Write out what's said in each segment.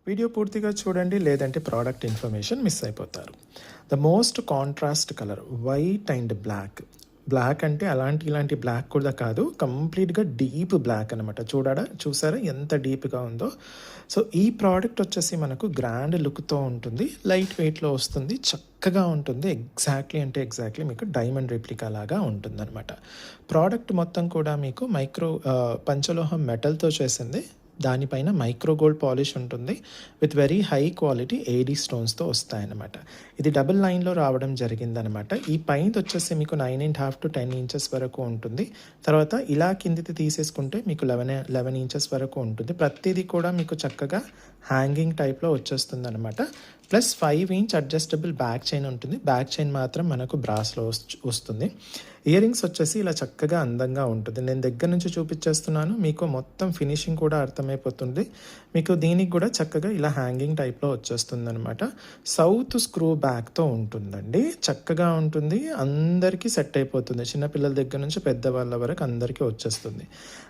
Video పూర్తిగా చూడండి, లేదంటే ప్రోడక్ట్ ఇన్ఫర్మేషన్ మిస్ అయిపోతారు. The most contrast colour white and black. Black అంటే ఇలాంటి బ్లాక్ కూడా కాదు, కంప్లీట్గా డీప్ బ్లాక్ అనమాట. చూసారా ఎంత డీప్గా ఉందో. సో ఈ ప్రోడక్ట్ వచ్చేసి మనకు గ్రాండ్ లుక్తో ఉంటుంది, లైట్ వెయిట్లో వస్తుంది, చక్కగా ఉంటుంది. ఎగ్జాక్ట్లీ మీకు డైమండ్ రెప్లికా లాగా ఉంటుంది అనమాట. ప్రోడక్ట్ మొత్తం కూడా మీకు పంచలోహం మెటల్తో చేసింది. దానిపైన మైక్రో గోల్డ్ పాలిష్ ఉంటుంది విత్ వెరీ హై క్వాలిటీ ఏడీ స్టోన్స్తో వస్తాయన్నమాట. ఇది డబుల్ లైన్లో రావడం జరిగిందనమాట. ఈ పైన వచ్చేసి మీకు 9.5 to 10 ఇంచెస్ వరకు ఉంటుంది. తర్వాత ఇలా కిందిది తీసేసుకుంటే మీకు 11 ఇంచెస్ వరకు ఉంటుంది. ప్రతిదీ కూడా మీకు చక్కగా హ్యాంగింగ్ టైప్లో వచ్చేస్తుంది అనమాట. Plus 5 inch adjustable back chain ఉంటుంది. బ్యాక్ చైన్ మాత్రం మనకు బ్రాస్లో వస్తుంది. ఇయర్ రింగ్స్ వచ్చేసి ఇలా చక్కగా అందంగా ఉంటుంది. నేను దగ్గర నుంచి చూపించేస్తున్నాను, మీకు మొత్తం ఫినిషింగ్ కూడా అర్థమైపోతుంది. మీకు దీనికి కూడా చక్కగా ఇలా హ్యాంగింగ్ టైప్లో వచ్చేస్తుంది అనమాట. సౌత్ స్క్రూ బ్యాక్తో ఉంటుందండి, చక్కగా ఉంటుంది, అందరికీ సెట్ అయిపోతుంది. చిన్నపిల్లల దగ్గర నుంచి పెద్దవాళ్ళ వరకు అందరికీ వచ్చేస్తుంది.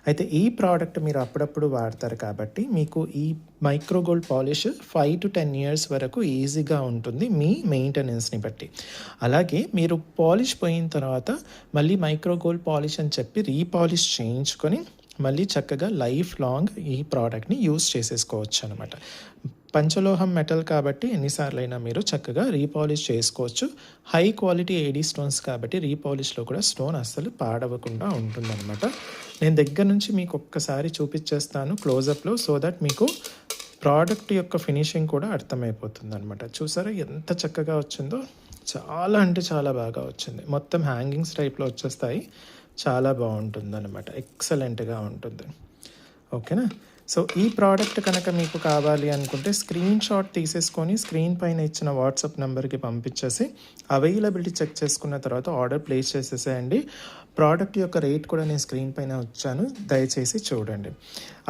అయితే ఈ ప్రోడక్ట్ మీరు అప్పుడప్పుడు వాడతారు కాబట్టి మీకు ఈ micro gold polish 5 to 10 years వరకు ఈజీగా ఉంటుంది మీ మెయింటెనెన్స్ని బట్టి. అలాగే మీరు పాలిష్ పోయిన తర్వాత మళ్ళీ మైక్రో గోల్డ్ పాలిష్ అని చెప్పి రీపాలిష్ చేయించుకొని మళ్ళీ చక్కగా లైఫ్ లాంగ్ ఈ ప్రోడక్ట్ని యూస్ చేసేసుకోవచ్చు అనమాట. పంచలోహం మెటల్ కాబట్టి ఎన్నిసార్లైనా మీరు చక్కగా రీపాలిష్ చేసుకోవచ్చు. హై క్వాలిటీ ఏడీ స్టోన్స్ కాబట్టి రీపాలిష్లో కూడా స్టోన్ అస్సలు పాడవకుండా ఉంటుందన్నమాట. నేను దగ్గర నుంచి మీకు ఒక్కసారి చూపించేస్తాను క్లోజప్లో, సో దట్ మీకు ప్రోడక్ట్ యొక్క ఫినిషింగ్ కూడా అర్థమైపోతుంది అనమాట. చూసారా ఎంత చక్కగా వచ్చిందో, చాలా అంటే చాలా బాగా వచ్చింది. మొత్తం హ్యాంగింగ్స్ టైప్లో వచ్చేస్తాయి, చాలా బాగుంటుంది అనమాట, ఎక్సలెంట్గా ఉంటుంది. ఓకేనా. సో ఈ ప్రోడక్ట్ కనుక మీకు కావాలి అనుకుంటే స్క్రీన్ షాట్ తీసేసుకొని స్క్రీన్ పైన ఇచ్చిన వాట్సాప్ నెంబర్కి పంపించేసి అవైలబిలిటీ చెక్ చేసుకున్న తర్వాత ఆర్డర్ ప్లేస్ చేసేసేయండి. ప్రోడక్ట్ యొక్క రేట్ కూడా నేను స్క్రీన్ పైన వచ్చాను, దయచేసి చూడండి.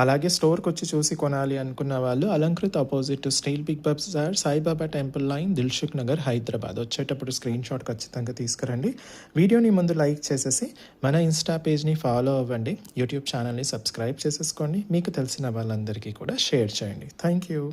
అలాగే స్టోర్కి వచ్చి చూసి కొనాలి అనుకున్న వాళ్ళు Alankrit opposite steel Big Bazaar, Saibaba temple line, Dilsukh Nagar, Hyderabad. వచ్చేటప్పుడు స్క్రీన్ షాట్ ఖచ్చితంగా తీసుకురండి. వీడియోని ముందు లైక్ చేసేసి మన ఇన్స్టా పేజ్ని ఫాలో అవ్వండి, యూట్యూబ్ ఛానల్ని సబ్స్క్రైబ్ చేసేసుకోండి, మీకు తెలిసిన వాళ్ళందరికీ కూడా షేర్ చేయండి. Thank you.